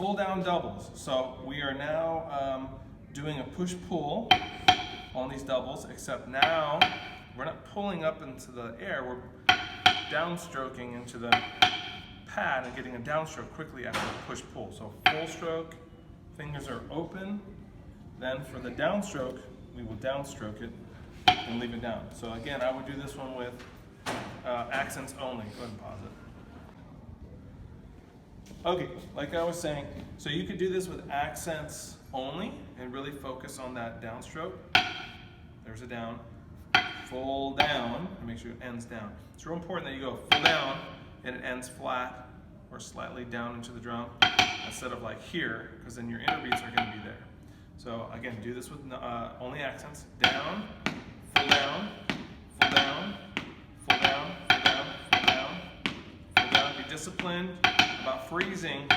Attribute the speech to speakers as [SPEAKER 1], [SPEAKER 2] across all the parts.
[SPEAKER 1] full down doubles. So we are now doing a push-pull on these doubles, except now we're not pulling up into the air, we're downstroking into the pad and getting a downstroke quickly after the push-pull. So full stroke, fingers are open. Then for the downstroke, we will downstroke it and leave it down. So again, I would do this one with accents only. Go ahead and pause it. Okay, like I was saying, so you could do this with accents only and really focus on that downstroke. There's a down, full down, and make sure it ends down. It's real important that you go full down and it ends flat or slightly down into the drum instead of like here, because then your inner beats are going to be there. So again, do this with only accents. Down, full down, full down, full down, full down, full down, full down. Be disciplined about freezing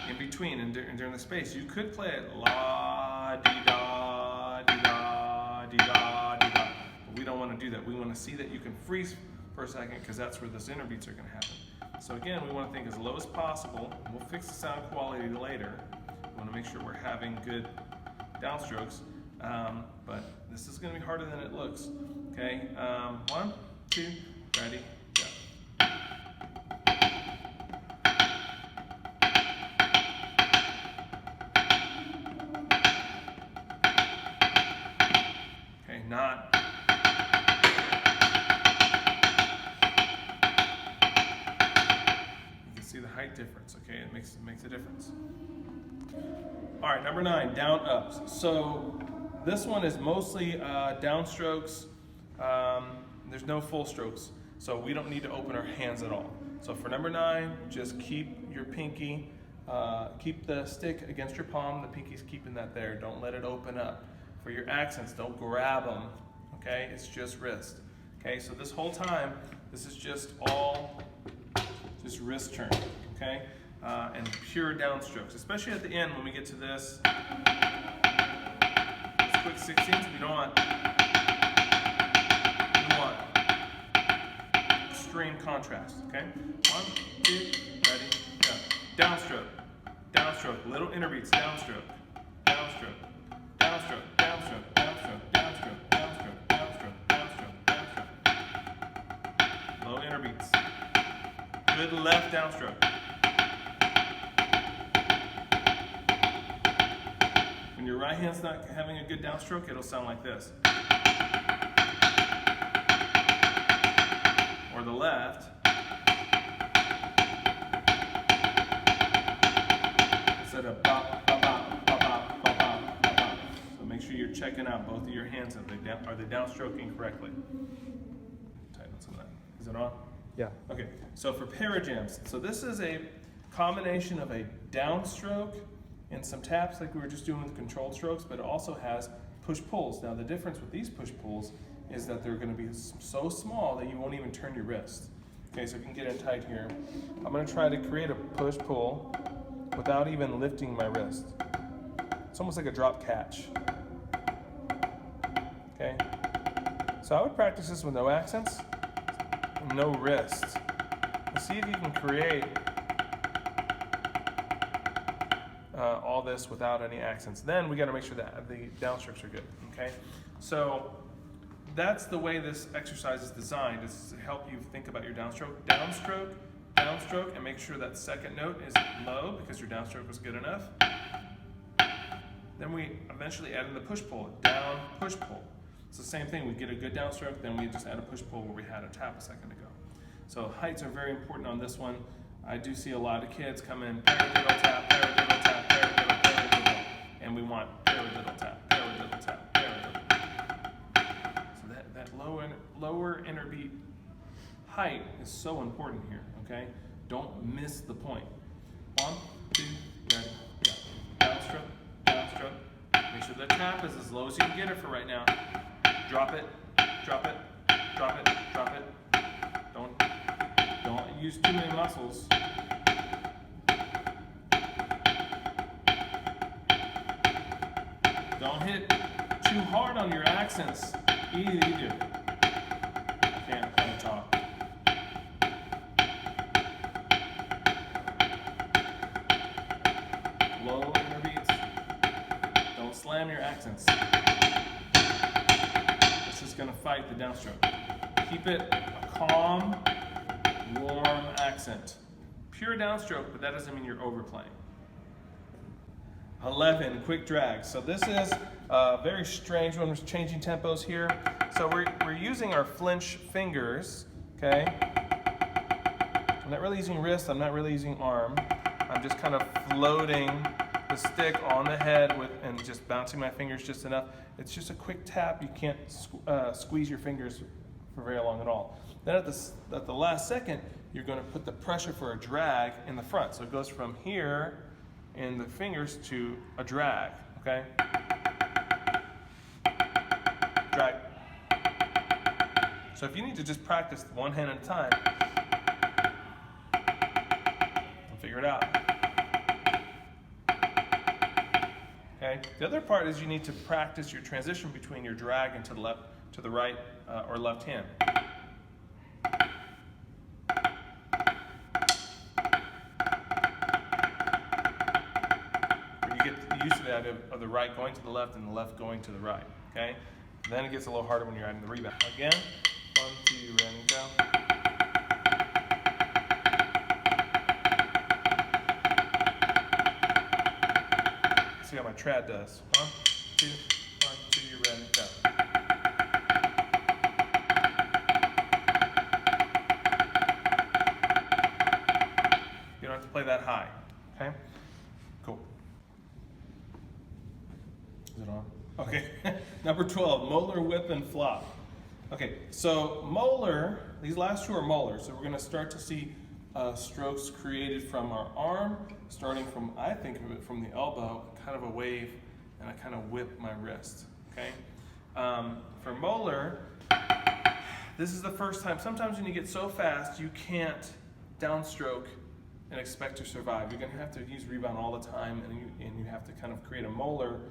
[SPEAKER 1] in between and during the space. You could play it la di da di da di da di da, but we don't want to do that. We want to see that you can freeze for a second, because that's where those inner beats are going to happen. So again, we want to think as low as possible. We'll fix the sound quality later. We want to make sure we're having good downstrokes, but this is going to be harder than it looks. Okay, 1, 2, ready, go. Okay, not. You can see the height difference. Okay, it makes a difference. All right, number 9, down ups. So this one is mostly downstrokes. There's no full strokes, so we don't need to open our hands at all. So for number 9, just keep your pinky, keep the stick against your palm. The pinky's keeping that there. Don't let it open up. For your accents, don't grab them. Okay, it's just wrist. Okay, so this whole time, this is just all just wrist turn. Okay. And pure downstrokes, especially at the end when we get to this quick 16ths. We want extreme contrast. Okay, 1, 2, ready, go. Downstroke, downstroke, little inner beats, downstroke, downstroke, downstroke, downstroke, downstroke, downstroke, downstroke, downstroke, downstroke, downstroke. Low inner beats. Good left downstroke. When your right hand's not having a good downstroke, it'll sound like this. Or the left. Instead of bop, bop, bop, bop, bop, bop, bop, bop. So make sure you're checking out both of your hands. Are they downstroking correctly? Tighten some of that. Is it on?
[SPEAKER 2] Yeah.
[SPEAKER 1] Okay, so for parajams, so this is a combination of a downstroke and some taps like we were just doing with controlled strokes, but it also has push-pulls. Now the difference with these push-pulls is that they're going to be so small that you won't even turn your wrist. Okay, so if you can get in tight here. I'm going to try to create a push-pull without even lifting my wrist. It's almost like a drop catch. Okay, so I would practice this with no accents, no wrist. And see if you can create all this without any accents. Then we got to make sure that the downstrokes are good. Okay, so that's the way this exercise is designed, is to help you think about your downstroke, downstroke, downstroke, and make sure that second note is low because your downstroke was good enough. Then we eventually add in the push-pull, down, push-pull. It's the same thing. We get a good downstroke, then we just add a push-pull where we had a tap a second ago. So heights are very important on this one. I do see a lot of kids come in paradiddle tap, paradiddle tap, paradiddle, paradiddle, and we want paradiddle tap, paradiddle tap, paradiddle. So that lower inner beat height is so important here, okay? Don't miss the point. 1, 2, ready, go. Downstroke, downstroke. Make sure the tap is as low as you can get it for right now. Drop it, drop it, drop it, drop it. Don't use too many muscles. Don't hit too hard on your accents either. I can't talk. slam your accents. This is going to fight the downstroke. Keep it a calm, warm accent. Pure downstroke, but that doesn't mean you're overplaying. 11, quick drag. So this is very strange when we're changing tempos here. So we're using our flinch fingers, okay? I'm not really using wrist, I'm not really using arm. I'm just kind of floating the stick on the head and just bouncing my fingers just enough. It's just a quick tap. You can't squeeze your fingers for very long at all. Then at the last second, you're going to put the pressure for a drag in the front. So it goes from here in the fingers to a drag, okay? Drag. So if you need to just practice one hand at a time, and figure it out. Okay? The other part is you need to practice your transition between your drag and to the left, to the right, or left hand. Used to the idea of the right going to the left and the left going to the right, okay? Then it gets a little harder when you're adding the rebound. Again, 1, 2, ready, go. See how my trad does. 1, 2, 1, 2, ready, go. You don't have to play that high, okay? Cool. Is it on? Okay, number 12, molar, whip, and flop. Okay, so molar, these last two are molar, so we're going to start to see strokes created from our arm, starting from, I think of it from the elbow, kind of a wave, and I kind of whip my wrist, okay? For molar, this is the first time, sometimes when you get so fast, you can't downstroke and expect to survive. You're going to have to use rebound all the time, and you have to kind of create a molar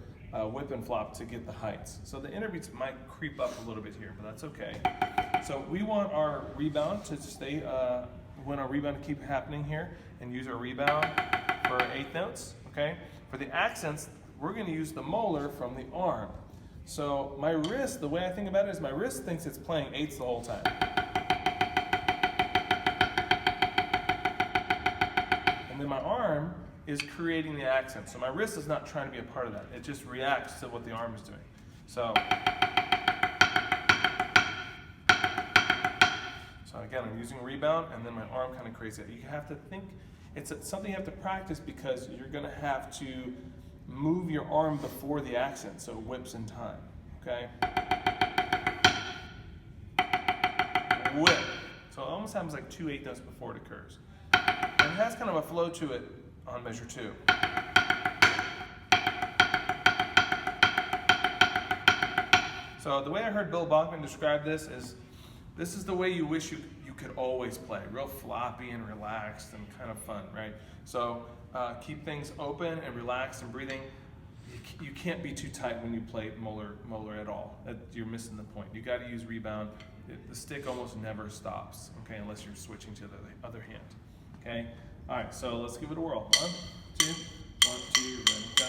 [SPEAKER 1] whip and flop to get the heights. So the inner beats might creep up a little bit here, but that's okay. So we want our rebound to stay, we want our rebound to keep happening here and use our rebound for our eighth notes, okay? For the accents, we're going to use the molar from the arm. So my wrist, the way I think about it is my wrist thinks it's playing eighths the whole time. And then my arm is creating the accent. So my wrist is not trying to be a part of that. It just reacts to what the arm is doing. So again, I'm using rebound, and then my arm kind of creates it. You have to think, it's something you have to practice because you're going to have to move your arm before the accent, so it whips in time, okay? Whip. So it almost happens like 2 8 notes before it occurs. And it has kind of a flow to it on measure 2. So the way I heard Bill Bachman describe this is the way you wish you could always play, real floppy and relaxed and kind of fun, right? So keep things open and relaxed and breathing. You can't be too tight when you play molar at all. You're missing the point. You got to use rebound. The stick almost never stops, okay, unless you're switching to the other hand, okay? All right, so let's give it a whirl. 1, 2, 1, 2, ready, go.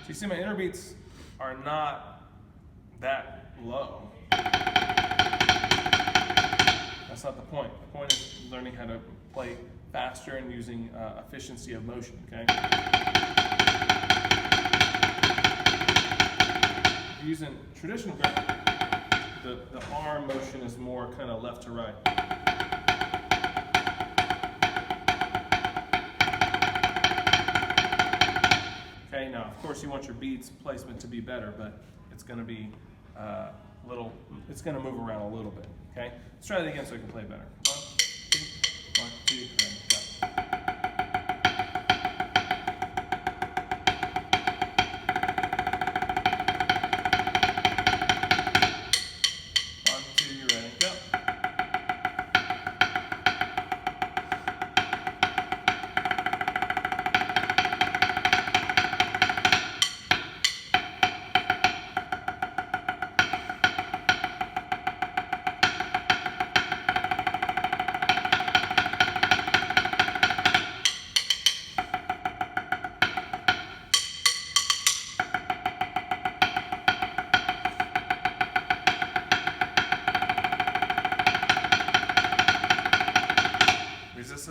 [SPEAKER 1] So you see my inner beats are not that low. That's not the point. The point is learning how to play faster and using efficiency of motion, okay? Using traditional grip, the arm motion is more kind of left to right. Okay, now of course you want your beats placement to be better, but it's going to be it's going to move around a little bit. Okay, let's try that again so we can play better. 1, 2, 1, 2, 3, go.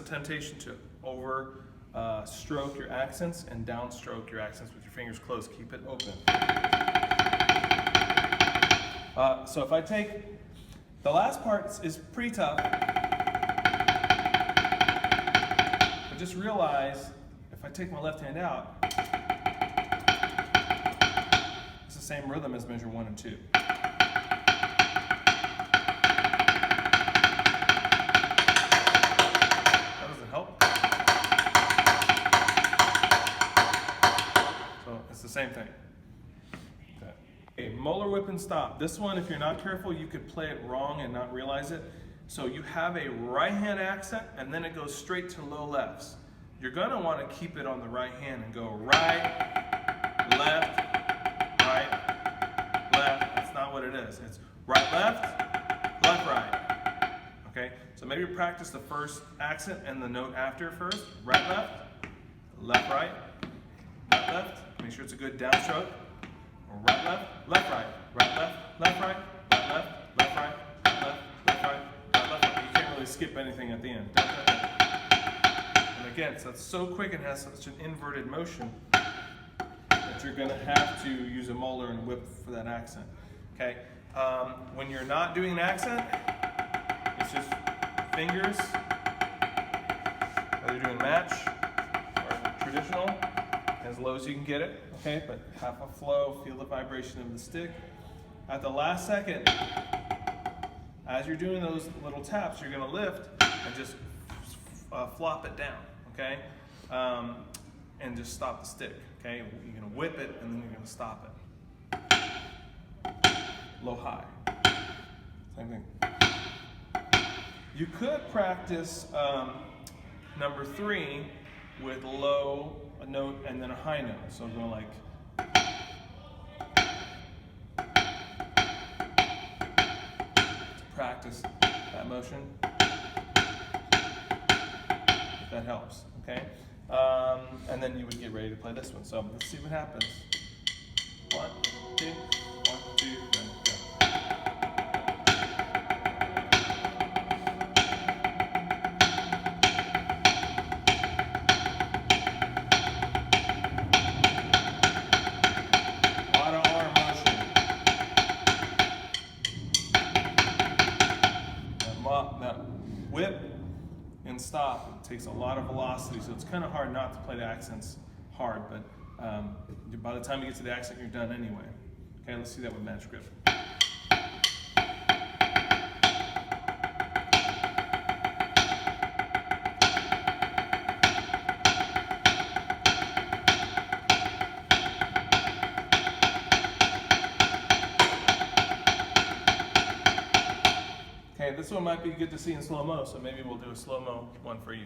[SPEAKER 1] temptation to over stroke your accents and downstroke your accents with your fingers closed. Keep it open. So if I take, the last part is pretty tough, but just realize if I take my left hand out, it's the same rhythm as measure 1 and 2. That doesn't help. So it's the same thing. Okay, molar whip and stop. This one, if you're not careful, you could play it wrong and not realize it. So you have a right hand accent and then it goes straight to low lefts. You're gonna wanna keep it on the right hand and go right, left, right, left. That's not what it is. It's right, left, right. Okay, so maybe practice the first accent and the note after first. Right, left, right, left. Make sure it's a good downstroke. Right, left, right, left, right, left, right, right, left, right. You can't really skip anything at the end. And again, so it's so quick and has such an inverted motion that you're going to have to use a molar and whip for that accent. Okay. When you're not doing an accent, it's just fingers, whether you're doing match or traditional, as low as you can get it, okay, but have a flow, feel the vibration of the stick. At the last second, as you're doing those little taps, you're gonna lift and just flop it down, okay? And just stop the stick, okay? You're gonna whip it and then you're gonna stop it. Low, high, same thing. You could practice number 3 with low, a note, and then a high note. So go like, to practice that motion, if that helps, okay? And then you would get ready to play this one. So let's see what happens. 1, 2, 1, 2, then go. That whip and stop takes a lot of velocity, so it's kind of hard not to play the accents hard, but by the time you get to the accent, you're done anyway. Okay, let's see that with match grip. Okay, this one might be good to see in slow-mo, so maybe we'll do a slow-mo one for you.